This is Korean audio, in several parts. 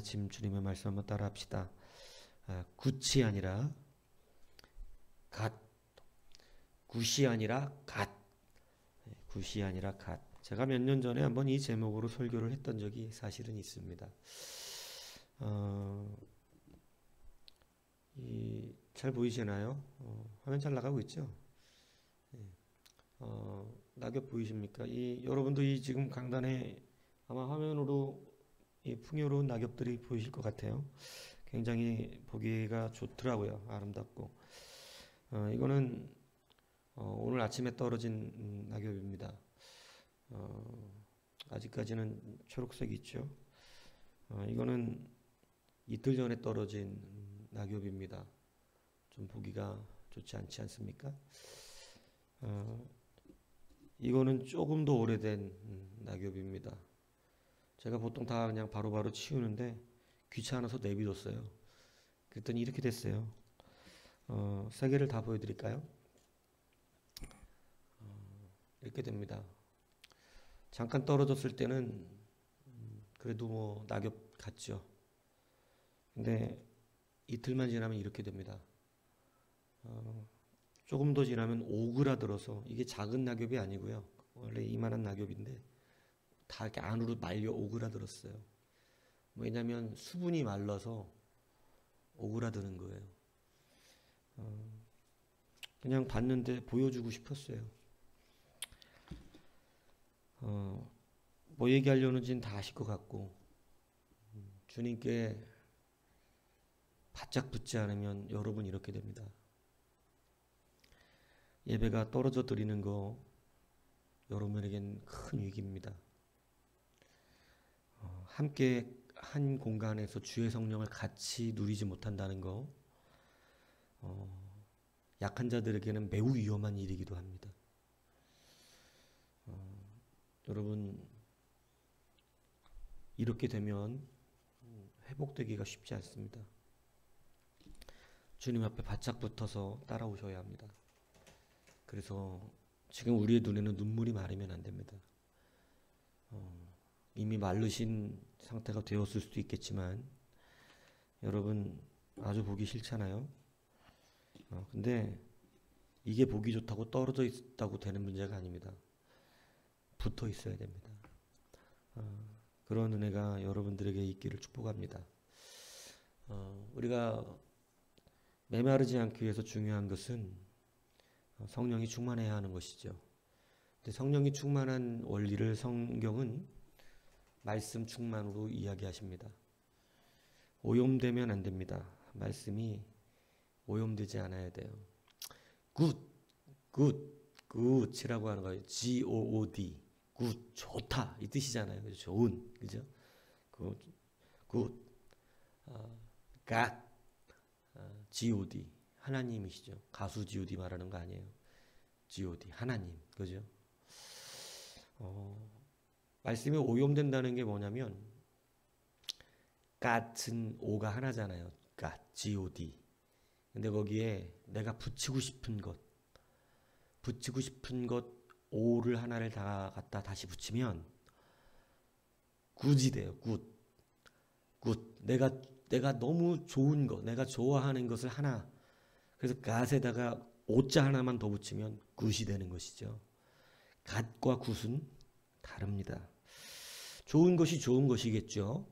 아침 주님의 말씀 한번 따라 합시다. 굿이 아니라 갓. 굿이 아니라 갓. 굿이 아니라 갓. 제가 몇 년 전에 한번 이 제목으로 설교를 했던 적이 사실은 있습니다. 잘 보이시나요? 화면 잘 나가고 있죠? 낙엽 보이십니까? 여러분도 지금 강단에 아마 화면으로 이 풍요로운 낙엽들이 보이실 것 같아요. 굉장히 보기가 좋더라고요. 아름답고. 이거는 오늘 아침에 떨어진 낙엽입니다. 아직까지는 초록색이 있죠. 이거는 이틀 전에 떨어진 낙엽입니다. 좀 보기가 좋지 않지 않습니까? 이거는 조금 더 오래된 낙엽입니다. 제가 보통 다 그냥 바로바로 치우는데 귀찮아서 내비뒀어요. 그랬더니 이렇게 됐어요. 세 개를 다 보여드릴까요? 이렇게 됩니다. 잠깐 떨어졌을 때는 그래도 뭐 낙엽 같죠. 근데 이틀만 지나면 이렇게 됩니다. 조금 더 지나면 오그라들어서, 이게 작은 낙엽이 아니고요. 원래 이만한 낙엽인데 다 이렇게 안으로 말려 오그라들었어요. 왜냐면 수분이 말라서 오그라드는 거예요. 그냥 봤는데 보여주고 싶었어요. 뭐 얘기하려는지는 다 아실 것 같고, 주님께 바짝 붙지 않으면 여러분 이렇게 됩니다. 예배가 떨어져 드리는 거 여러분에겐 큰 위기입니다. 함께 한 공간에서 주의 성령을 같이 누리지 못한다는 거, 약한 자들에게는 매우 위험한 일이기도 합니다. 여러분, 이렇게 되면 회복되기가 쉽지 않습니다. 주님 앞에 바짝 붙어서 따라오셔야 합니다. 그래서 지금 우리의 눈에는 눈물이 마르면 안 됩니다. 이미 마르신 상태가 되었을 수도 있겠지만 여러분 아주 보기 싫잖아요. 근데 이게 보기 좋다고 떨어져 있다고 되는 문제가 아닙니다. 붙어 있어야 됩니다. 그런 은혜가 여러분들에게 있기를 축복합니다. 우리가 메마르지 않기 위해서 중요한 것은 성령이 충만해야 하는 것이죠. 근데 성령이 충만한 원리를 성경은 말씀 충만으로 이야기하십니다. 오염되면 안 됩니다. 말씀이 오염되지 않아야 돼요. 굿이라고 하는 거예요. G-O-O-D. 굿, 좋다 이 뜻이잖아요. 그죠? 좋은, 그죠? 굿, God, G-O-D 하나님이시죠. 가수 G-O-D 말하는 거 아니에요. G-O-D 하나님, 그죠? 말씀이 오염된다는 게 뭐냐면 God은 O가 하나잖아요. God, G-O-D. 근데 거기에 내가 붙이고 싶은 것 O를 하나를 다 갖다 다시 붙이면 굿이 돼요. 굿. 내가 너무 좋은 것, 내가 좋아하는 것을 하나, 그래서 갓에다가 오자 하나만 더 붙이면 굿이 되는 것이죠. 갓과 굿은 다릅니다. 좋은 것이 좋은 것이겠죠.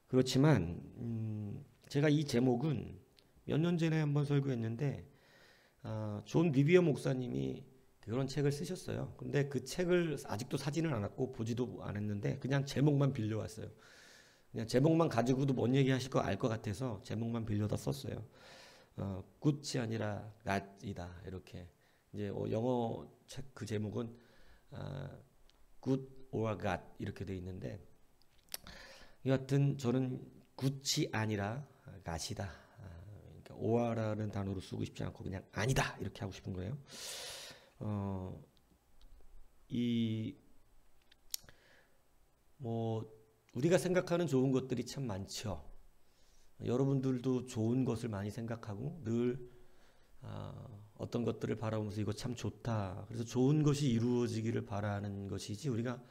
그렇지만 제가 이 제목은 몇 년 전에 한번 설교했는데 존 비비어 목사님이 그런 책을 쓰셨어요. 근데 그 책을 아직도 사지는 않았고 보지도 않았는데 그냥 제목만 빌려왔어요. 그냥 제목만 가지고도 뭔 얘기 하실 거 알 것 같아서 제목만 빌려다 썼어요. 굿이 아니라 갓이다 이렇게. 이제 영어 책 그 제목은 good or God 이렇게 돼 있는데, 여하튼 저는 굿이 아니라 갓이다. 그러니까 or라는 단어로 쓰고 싶지 않고 그냥 아니다 이렇게 하고 싶은 거예요. 우리가 생각하는 좋은 것들이 참 많죠. 여러분들도 좋은 것을 많이 생각하고 늘 어떤 것들을 바라보면서 이거 참 좋다. 그래서 좋은 것이 이루어지기를 바라는 것이지 우리가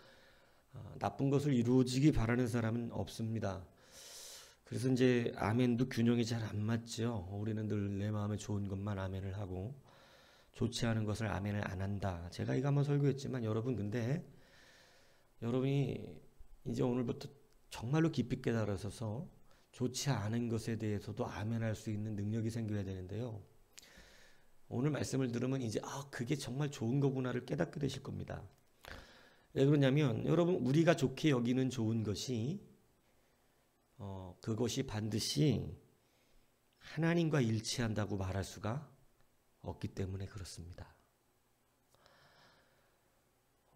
나쁜 것을 이루어지기 바라는 사람은 없습니다. 그래서 이제 아멘도 균형이 잘 안 맞죠. 우리는 늘 내 마음에 좋은 것만 아멘을 하고 좋지 않은 것을 아멘을 안 한다. 제가 이거 한번 설교했지만 여러분 근데 여러분이 이제 오늘부터 정말로 깊이 깨달으셔서 좋지 않은 것에 대해서도 아멘할 수 있는 능력이 생겨야 되는데요. 오늘 말씀을 들으면 이제 그게 정말 좋은 거구나를 깨닫게 되실 겁니다. 왜 그러냐면 여러분 우리가 좋게 여기는 좋은 것이 그것이 반드시 하나님과 일치한다고 말할 수가 없기 때문에 그렇습니다.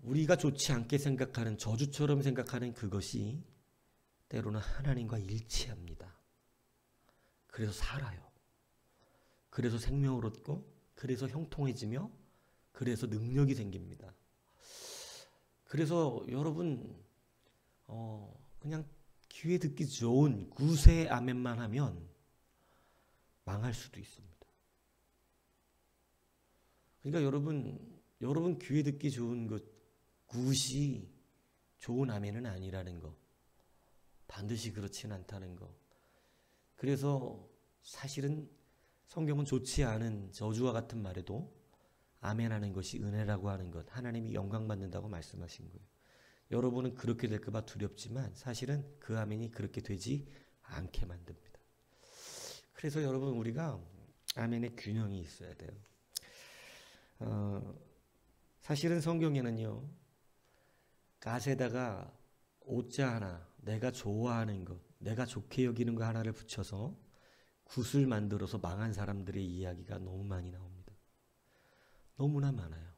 우리가 좋지 않게 생각하는 저주처럼 생각하는 그것이 때로는 하나님과 일치합니다. 그래서 살아요. 그래서 생명을 얻고 그래서 형통해지며 그래서 능력이 생깁니다. 그래서 여러분 그냥 귀에 듣기 좋은 구세 아멘만 하면 망할 수도 있습니다. 그러니까 여러분 귀에 듣기 좋은 것 굿이 좋은 아멘은 아니라는 거. 반드시 그렇진 않다는 거. 그래서 사실은 성경은 좋지 않은 저주와 같은 말에도 아멘하는 것이 은혜라고 하는 것, 하나님이 영광 받는다고 말씀하신 거예요. 여러분은 그렇게 될까 봐 두렵지만 사실은 그 아멘이 그렇게 되지 않게 만듭니다. 그래서 여러분 우리가 아멘의 균형이 있어야 돼요. 사실은 성경에는요, 갓에다가 오자 하나, 내가 좋아하는 것, 내가 좋게 여기는 거 하나를 붙여서 굿을 만들어서 망한 사람들의 이야기가 너무 많이 나옵니다. 너무나 많아요.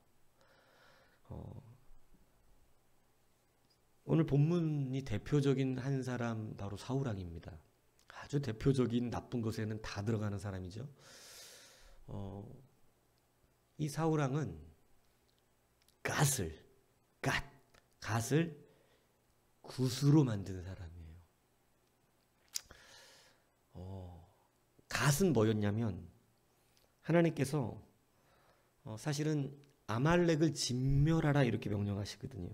오늘 본문이 대표적인 한 사람 바로 사울왕입니다. 아주 대표적인 나쁜 것에는 다 들어가는 사람이죠. 이 사울왕은 갓을 굿으로 만든 사람이에요. 갓은 뭐였냐면 하나님께서 사실은 아말렉을 진멸하라 이렇게 명령하시거든요.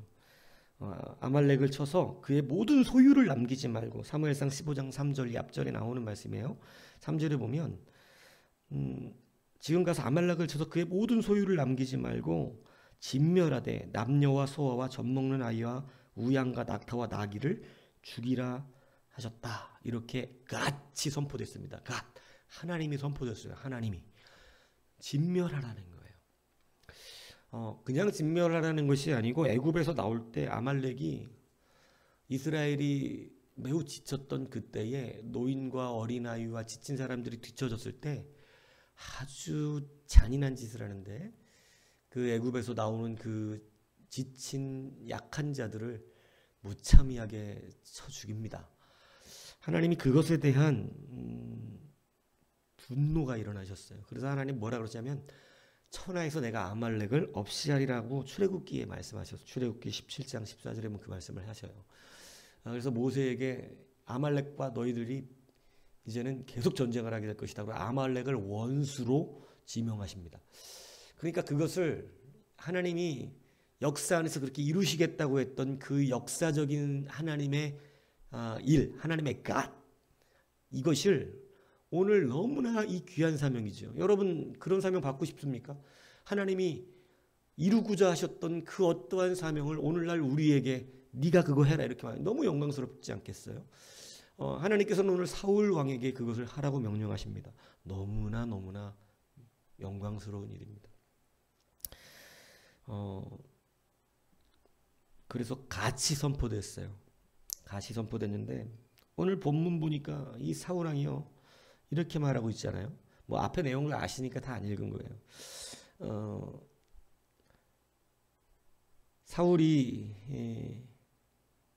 아말렉을 쳐서 그의 모든 소유를 남기지 말고, 사무엘상 15장 3절 이 앞절에 나오는 말씀이에요. 3절에 보면 지금 가서 아말렉을 쳐서 그의 모든 소유를 남기지 말고 진멸하되 남녀와 소아와 젖먹는 아이와 우양과 낙타와 나귀를 죽이라 하셨다. 이렇게 갓이 선포됐습니다. 갓, 하나님이 선포됐어요. 하나님이 진멸하라는 거예요. 그냥 진멸하라는 것이 아니고 애굽에서 나올 때 아말렉이 이스라엘이 매우 지쳤던 그때에 노인과 어린아이와 지친 사람들이 뒤쳐졌을 때 아주 잔인한 짓을 하는데, 그 애굽에서 나오는 그 지친 약한 자들을 무참하게 쳐 죽입니다. 하나님이 그것에 대한 분노가 일어나셨어요. 그래서 하나님 뭐라 그러냐면 천하에서 내가 아말렉을 없이하리라고 출애굽기에 말씀하셔서, 출애굽기 17장 14절에 보면 그 말씀을 하셔요. 그래서 모세에게 아말렉과 너희들이 이제는 계속 전쟁을 하게 될 것이다. 그리고 아말렉을 원수로 지명하십니다. 그러니까 그것을 하나님이 역사 안에서 그렇게 이루시겠다고 했던 그 역사적인 하나님의 일, 하나님의 갓, 이것을 오늘 너무나 이 귀한 사명이죠. 여러분 그런 사명 받고 싶습니까? 하나님이 이루고자 하셨던 그 어떠한 사명을 오늘날 우리에게 네가 그거 해라 이렇게 말하면 너무 영광스럽지 않겠어요? 하나님께서는 오늘 사울 왕에게 그것을 하라고 명령하십니다. 너무나 영광스러운 일입니다. 그래서 같이 선포됐어요. 같이 선포됐는데 오늘 본문 보니까 이 사울 왕이요 이렇게 말하고 있잖아요. 뭐 앞에 내용을 아시니까 다 안 읽은 거예요. 사울이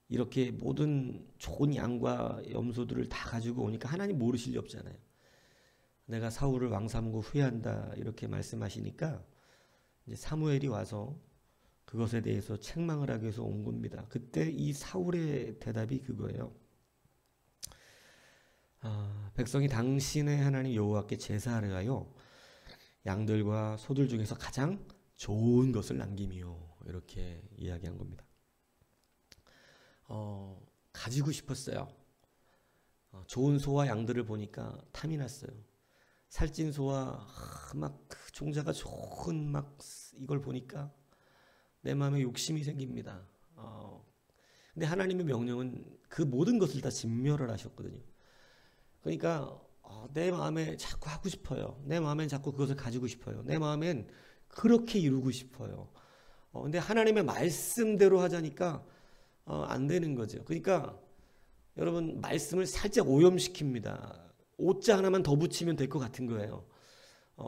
이렇게 모든 좋은 양과 염소들을 다 가지고 오니까 하나님 모르실 리 없잖아요. 내가 사울을 왕 삼고 후회한다 이렇게 말씀하시니까 이제 사무엘이 와서 그것에 대해서 책망을 하기 위해서 온 겁니다. 그때 이 사울의 대답이 그거예요. 백성이 당신의 하나님 여호와께 제사를 하여 양들과 소들 중에서 가장 좋은 것을 남김이요. 이렇게 이야기한 겁니다. 가지고 싶었어요. 좋은 소와 양들을 보니까 탐이 났어요. 살찐 소와 막 종자가 좋은 막 이걸 보니까 내 마음에 욕심이 생깁니다. 근데 하나님의 명령은 그 모든 것을 다 진멸을 하셨거든요. 그러니까 내 마음에 자꾸 하고 싶어요. 내 마음엔 자꾸 그것을 가지고 싶어요. 내 마음엔 그렇게 이루고 싶어요. 근데 하나님의 말씀대로 하자니까 안 되는 거죠. 그러니까 여러분 말씀을 살짝 오염시킵니다. 오자 하나만 더 붙이면 될 것 같은 거예요.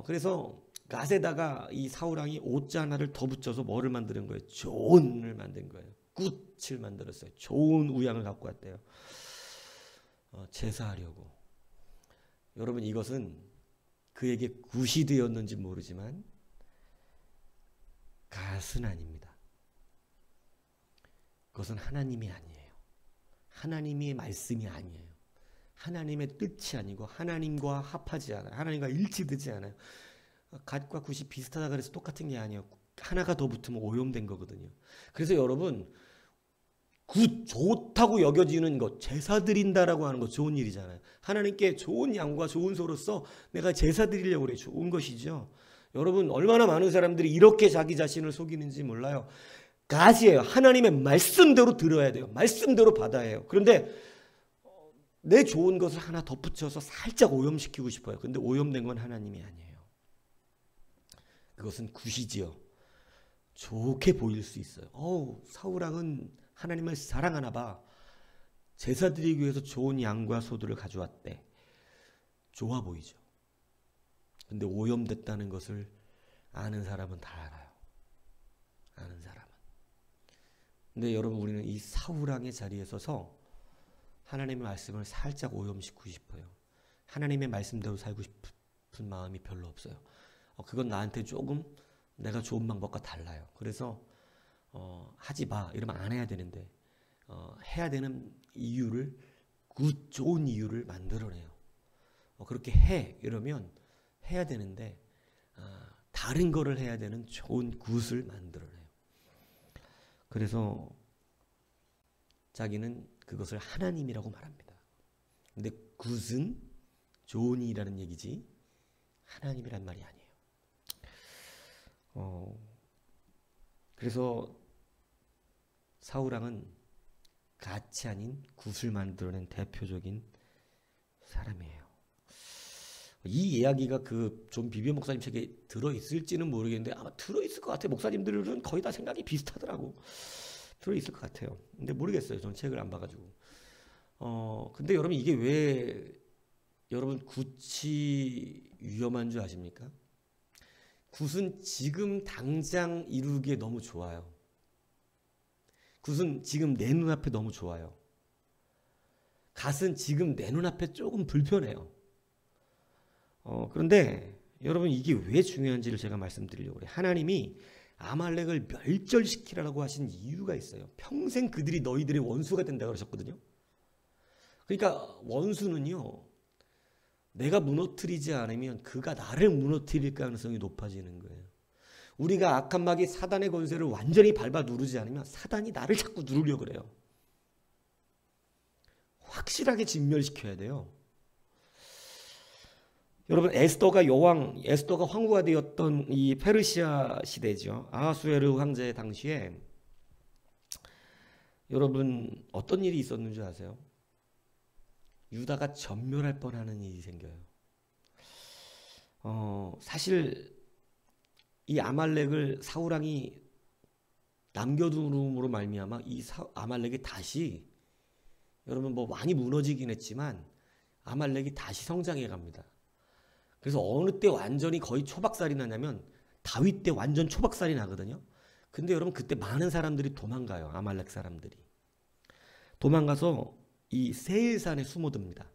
그래서 갓에다가 이 사울왕이 오자 하나를 더 붙여서 뭐를 만드는 거예요? 좋은을 만든 거예요. 굿을 만들었어요. 좋은 우양을 갖고 왔대요. 제사하려고. 여러분 이것은 그에게 굿이 되었는지 모르지만 갓은 아닙니다. 그것은 하나님이 아니에요. 하나님의 말씀이 아니에요. 하나님의 뜻이 아니고 하나님과 합하지 않아요. 하나님과 일치되지 않아요. 갓과 굿이 비슷하다 그래서 똑같은 게 아니에요. 하나가 더 붙으면 오염된 거거든요. 그래서 여러분 굿 좋다고 여겨지는 것, 제사 드린다라고 하는 거 좋은 일이잖아요. 하나님께 좋은 양과 좋은 소로서 내가 제사 드리려고 그래. 좋은 것이죠. 여러분 얼마나 많은 사람들이 이렇게 자기 자신을 속이는지 몰라요. 갓이에요. 하나님의 말씀대로 들어야 돼요. 말씀대로 받아야 해요. 그런데 내 좋은 것을 하나 덧붙여서 살짝 오염시키고 싶어요. 근데 오염된 건 하나님이 아니에요. 그것은 굿이지요. 좋게 보일 수 있어요. 사울왕은 하나님을 사랑하나 봐. 제사 드리기 위해서 좋은 양과 소들을 가져왔대. 좋아 보이죠. 근데 오염됐다는 것을 아는 사람은 다 알아요. 아는 사람은. 근데 여러분 우리는 이 사울왕의 자리에 서서 하나님의 말씀을 살짝 오염시키고 싶어요. 하나님의 말씀대로 살고 싶은 마음이 별로 없어요. 그건 나한테 조금 내가 좋은 방법과 달라요. 그래서 하지 마 이러면 안 해야 되는데 해야 되는 이유를 좋은 이유를 만들어내요. 그렇게 해 이러면 해야 되는데 다른 거를 해야 되는 좋은 굿을 만들어내요. 그래서 자기는 그것을 하나님이라고 말합니다. 근데 굿은 좋은 일이라는 얘기지 하나님이란 말이 아니에요. 그래서 사울왕은 갓이 아닌 굿을 만들어낸 대표적인 사람이에요. 이 이야기가 그 존 비비어 목사님 책에 들어있을지는 모르겠는데 아마 들어있을 것 같아요. 목사님들은 거의 다 생각이 비슷하더라고. 들어있을 것 같아요. 근데 모르겠어요. 전 책을 안 봐가지고. 근데 여러분 이게 왜 여러분 굿이 위험한 줄 아십니까? 굿은 지금 당장 이루기에 너무 좋아요. 굿은 지금 내 눈앞에 너무 좋아요. 갓은 지금 내 눈앞에 조금 불편해요. 그런데 여러분 이게 왜 중요한지를 제가 말씀드리려고 해요. 하나님이 아말렉을 멸절시키라고 하신 이유가 있어요. 평생 그들이 너희들의 원수가 된다 그러셨거든요. 그러니까 원수는요. 내가 무너뜨리지 않으면 그가 나를 무너뜨릴 가능성이 높아지는 거예요. 우리가 악한 마귀 사단의 권세를 완전히 밟아 누르지 않으면 사단이 나를 자꾸 누르려고 그래요. 확실하게 진멸시켜야 돼요. 여러분 에스더가 황후가 되었던 이 페르시아 시대죠. 아하수에르 황제 당시에 여러분 어떤 일이 있었는 줄 아세요? 유다가 전멸할 뻔하는 일이 생겨요. 사실 이 아말렉을 사울왕이 남겨둠으로 말미암아 이 아말렉이 다시 여러분 뭐 많이 무너지긴 했지만 아말렉이 다시 성장해 갑니다. 그래서 어느 때 완전히 거의 초박살이 나냐면 다윗 때 완전 초박살이 나거든요. 근데 여러분 그때 많은 사람들이 도망가요. 아말렉 사람들이. 도망가서 이 세일산에 숨어듭니다.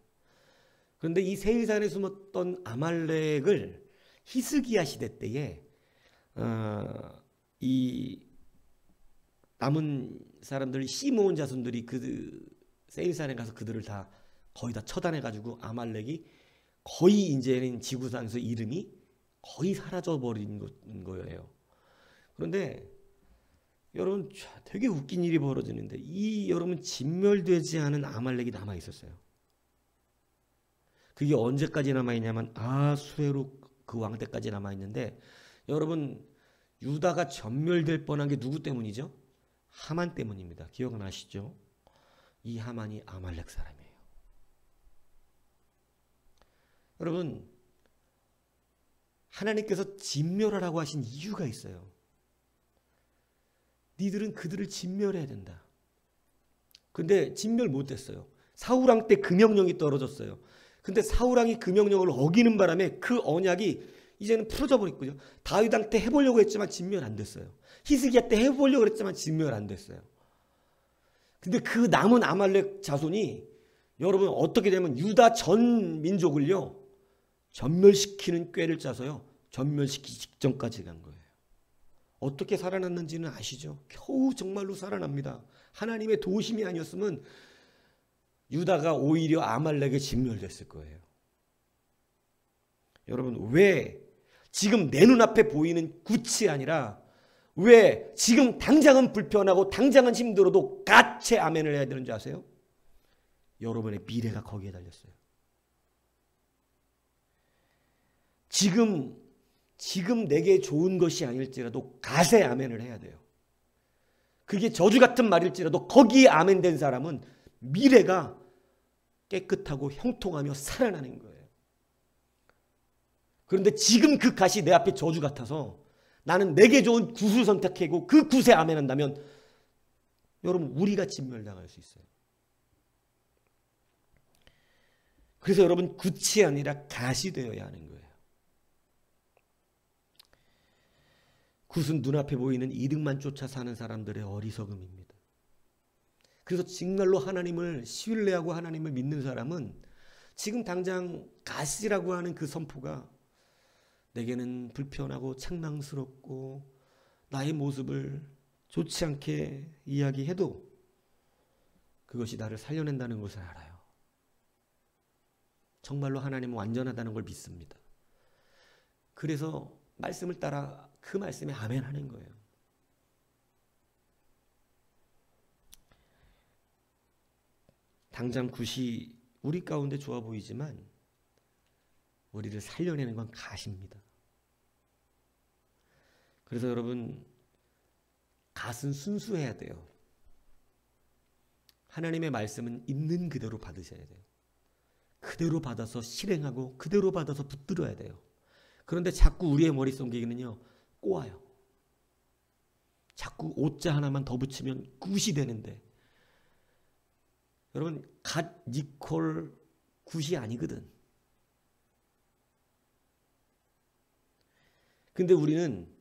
그런데 이 세일산에 숨었던 아말렉을 히스기야 시대 때에 이 남은 사람들 시므온 자손들이 그 세일산에 가서 그들을 다 거의 다 처단해가지고 아말렉이 거의 이제는 지구상에서 이름이 거의 사라져버린 거예요. 그런데 여러분 되게 웃긴 일이 벌어지는데 이 여러분 진멸되지 않은 아말렉이 남아 있었어요. 그게 언제까지 남아 있냐면 아수에룩 그 왕 때까지 남아 있는데 여러분 유다가 전멸될 뻔한 게 누구 때문이죠? 하만 때문입니다. 기억나시죠? 이 하만이 아말렉 사람이에요. 여러분 하나님께서 진멸하라고 하신 이유가 있어요. 니들은 그들을 진멸해야 된다. 근데 진멸 못했어요. 사울왕 때 그 명령이 떨어졌어요. 근데 사울왕이 그 명령을 어기는 바람에 그 언약이 이제는 풀어져 버렸고요. 다윗왕 때 해보려고 했지만 진멸 안 됐어요. 히스기야 때 해보려고 했지만 진멸 안 됐어요. 근데 그 남은 아말렉 자손이 여러분 어떻게 되면 유다 전 민족을요 전멸시키는 꾀를 짜서요 전멸시키기 직전까지 간 거예요. 어떻게 살아났는지는 아시죠? 겨우 정말로 살아납니다. 하나님의 도우심이 아니었으면 유다가 오히려 아말렉에 진멸됐을 거예요. 여러분 왜 지금 내 눈앞에 보이는 굿이 아니라 왜 지금 당장은 불편하고 당장은 힘들어도 같이 아멘을 해야 되는지 아세요? 여러분의 미래가 거기에 달렸어요. 지금 내게 좋은 것이 아닐지라도 갓에 아멘을 해야 돼요. 그게 저주 같은 말일지라도 거기에 아멘된 사람은 미래가 깨끗하고 형통하며 살아나는 거예요. 그런데 지금 그 갓이 내 앞에 저주 같아서 나는 내게 좋은 굿을 선택하고 그 굿에 아멘한다면 여러분 우리가 진멸당할 수 있어요. 그래서 여러분 굿이 아니라 갓이 되어야 하는 거예요. 굿은 눈앞에 보이는 이득만 쫓아 사는 사람들의 어리석음입니다. 그래서 정말로 하나님을 신뢰하고 하나님을 믿는 사람은 지금 당장 갓이라고 하는 그 선포가 내게는 불편하고 창망스럽고 나의 모습을 좋지 않게 이야기해도 그것이 나를 살려낸다는 것을 알아요. 정말로 하나님은 완전하다는 걸 믿습니다. 그래서 말씀을 따라 그 말씀에 아멘 하는 거예요. 당장 굿이 우리 가운데 좋아 보이지만 우리를 살려내는 건 갓입니다. 그래서 여러분 갓은 순수해야 돼요. 하나님의 말씀은 있는 그대로 받으셔야 돼요. 그대로 받아서 실행하고 그대로 받아서 붙들어야 돼요. 그런데 자꾸 우리의 머릿속에는요 꼬아요. 자꾸 오자 하나만 더 붙이면 굿이 되는데 여러분 갓 니콜 굿이 아니거든. 근데 우리는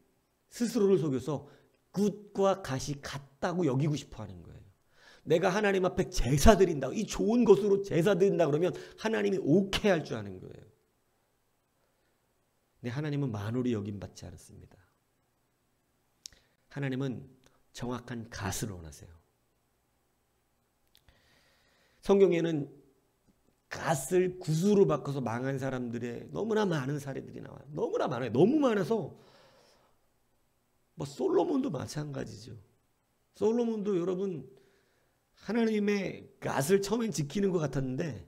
스스로를 속여서 굿과 갓이 같다고 여기고 싶어 하는 거예요. 내가 하나님 앞에 제사 드린다. 이 좋은 것으로 제사 드린다 그러면 하나님이 오케이 할 줄 아는 거예요. 근데 하나님은 만홀히 여김받지 않았습니다. 하나님은 정확한 갓을 원하세요. 성경에는 갓을 굿으로 바꿔서 망한 사람들의 너무나 많은 사례들이 나와요. 너무나 많아요. 너무 많아서 뭐 솔로몬도 마찬가지죠. 솔로몬도 여러분 하나님의 갓을 처음엔 지키는 것 같았는데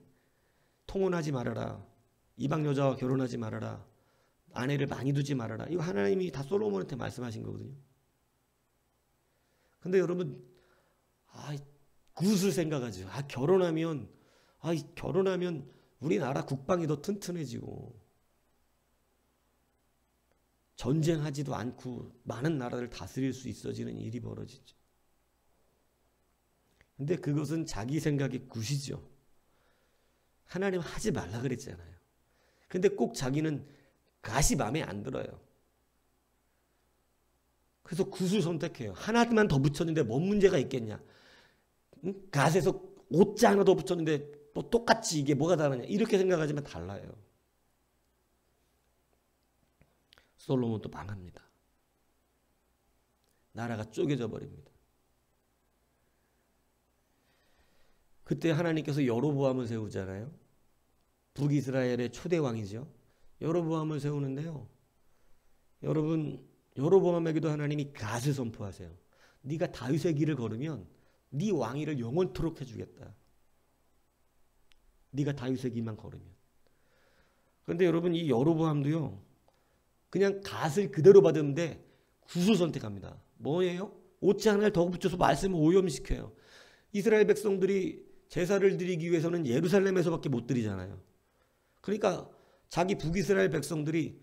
통혼하지 말아라. 이방 여자와 결혼하지 말아라. 아내를 많이 두지 말아라. 이거 하나님이 다 솔로몬한테 말씀하신 거거든요. 근데 여러분 굿을 생각하죠. 결혼하면 우리나라 국방이 더 튼튼해지고 전쟁하지도 않고 많은 나라를 다스릴 수 있어지는 일이 벌어지죠. 근데 그것은 자기 생각의 굿이죠. 하나님 하지 말라 그랬잖아요. 근데 꼭 자기는 갓이 마음에 안 들어요. 그래서 굿을 선택해요. 하나만 더 붙였는데 뭔 문제가 있겠냐. 갓에서 오자 하나 더 붙였는데 또 똑같이 이게 뭐가 다르냐. 이렇게 생각하지만 달라요. 솔로몬도 망합니다. 나라가 쪼개져 버립니다. 그때 하나님께서 여로보암을 세우잖아요. 북이스라엘의 초대 왕이죠. 여로보암을 세우는데요. 여러분, 여로보암에게도 하나님이 갓을 선포하세요. 네가 다윗의 길을 걸으면 네 왕위를 영원토록 해주겠다. 네가 다윗의 길만 걸으면. 그런데 여러분, 이 여로보암도요, 그냥 갓을 그대로 받았는데 구수 선택합니다. 뭐예요? 오체 하나를 더 붙여서 말씀을 오염시켜요. 이스라엘 백성들이 제사를 드리기 위해서는 예루살렘에서밖에 못 드리잖아요. 그러니까 자기 북이스라엘 백성들이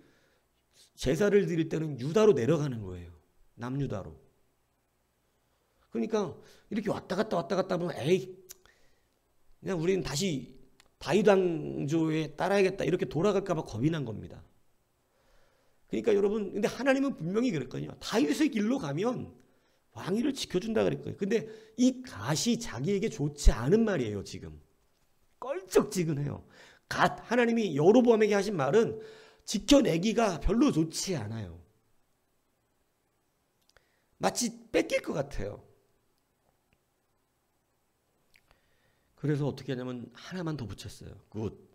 제사를 드릴 때는 유다로 내려가는 거예요. 남유다로. 그러니까 이렇게 왔다 갔다 하면 에이, 그냥 우리는 다시 다윗 왕조에 따라야겠다 이렇게 돌아갈까 봐 겁이 난 겁니다. 그러니까 여러분, 근데 하나님은 분명히 그랬거든요. 다윗의 길로 가면 왕위를 지켜준다 그랬거든요. 근데 이 갓이 자기에게 좋지 않은 말이에요. 지금 껄쩍지근해요. 갓, 하나님이 여로보암에게 하신 말은 지켜내기가 별로 좋지 않아요. 마치 뺏길 것 같아요. 그래서 어떻게 하냐면 하나만 더 붙였어요. 굿.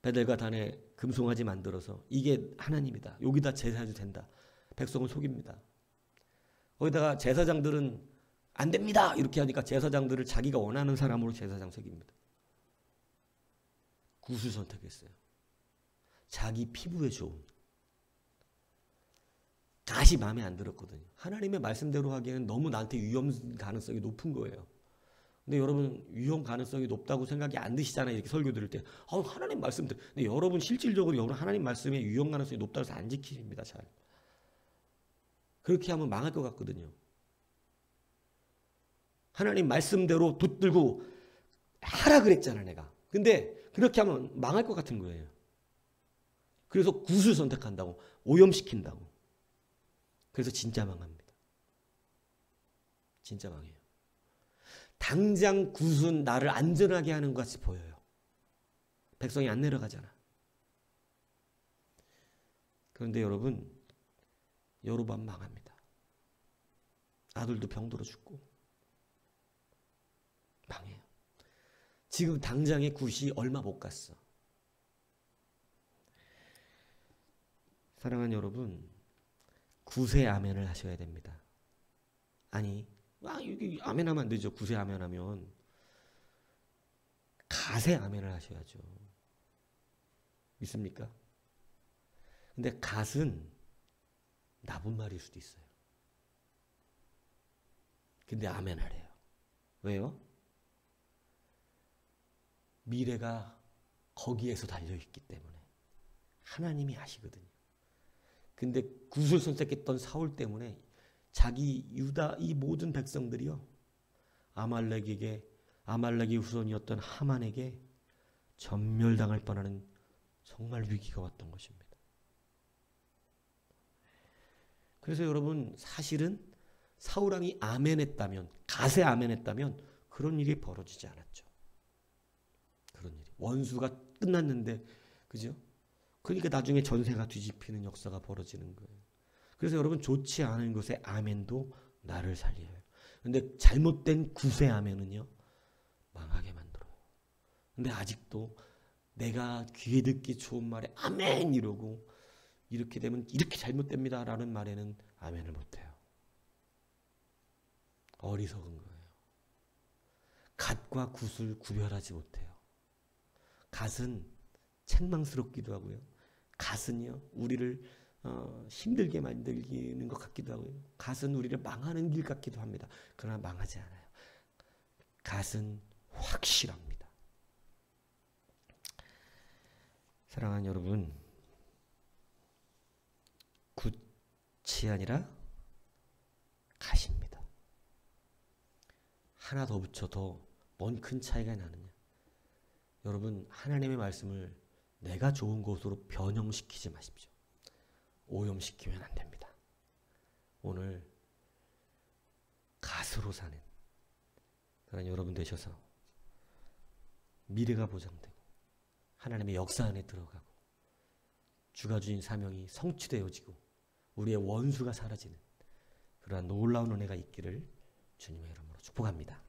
베델과 단에 금송아지 만들어서 이게 하나님이다. 여기다 제사해도 된다. 백성을 속입니다. 거기다가 제사장들은 안 됩니다. 이렇게 하니까 제사장들을 자기가 원하는 사람으로 제사장 속입니다. 구수 선택했어요. 자기 피부에 좋은. 갓이 마음에 안 들었거든요. 하나님의 말씀대로 하기에는 너무 나한테 위험 가능성이 높은 거예요. 근데 여러분, 위험 가능성이 높다고 생각이 안 드시잖아요. 이렇게 설교 들을 때. 하나님 말씀들. 근데 여러분 실질적으로 여러분 하나님 말씀에 위험 가능성이 높다고 해서 안 지키십니다. 잘. 그렇게 하면 망할 것 같거든요. 하나님 말씀대로 붙들고 하라 그랬잖아 내가. 근데 그렇게 하면 망할 것 같은 거예요. 그래서 굿을 선택한다고. 오염시킨다고. 그래서 진짜 망합니다. 진짜 망해요. 당장 굿은 나를 안전하게 하는 것 같이 보여요. 백성이 안 내려가잖아. 그런데 여러분, 여로보암 망합니다. 아들도 병들어 죽고 망해요. 지금 당장의 굿이 얼마 못 갔어. 사랑하는 여러분, 굿에 아멘을 하셔야 됩니다. 아니, 여기 아멘하면 안 되죠. 굿에 아멘하면 갓에 아멘을 하셔야죠. 믿습니까? 근데 갓은 나쁜 말일 수도 있어요. 근데 아멘하래요. 왜요? 미래가 거기에서 달려있기 때문에 하나님이 아시거든요. 근데 굿을 선택했던 사울 때문에 자기 유다 이 모든 백성들이요, 아말렉의 후손이었던 하만에게 전멸당할 뻔하는 정말 위기가 왔던 것입니다. 그래서 여러분, 사실은 사울왕이 아멘했다면, 갓에 아멘했다면 그런 일이 벌어지지 않았죠. 그런 일이. 원수가 끝났는데, 그죠? 그러니까 나중에 전세가 뒤집히는 역사가 벌어지는 거예요. 그래서 여러분, 좋지 않은 것에 아멘도 나를 살려요. 근데 잘못된 굿의 아멘은요, 망하게 만들어요. 근데 아직도 내가 귀에 듣기 좋은 말에 아멘 이러고, 이렇게 되면 이렇게 잘못됩니다 라는 말에는 아멘을 못해요. 어리석은 거예요. 갓과 굿을 구별하지 못해요. 갓은 책망스럽기도 하고요. 갓은요, 우리를 힘들게 만들기는 것 같기도 하고요. 갓은 우리를 망하는 길 같기도 합니다. 그러나 망하지 않아요. 갓은 확실합니다. 사랑하는 여러분, 굿이 아니라 갓입니다. 하나 더 붙여 더 뭔 큰 차이가 나느냐. 여러분, 하나님의 말씀을 내가 좋은 것으로 변형시키지 마십시오. 오염시키면 안 됩니다. 오늘 갓으로 사는 그런 여러분 되셔서 미래가 보장되고 하나님의 역사 안에 들어가고 주가 주신 사명이 성취되어지고 우리의 원수가 사라지는 그러한 놀라운 은혜가 있기를 주님의 이름으로 축복합니다.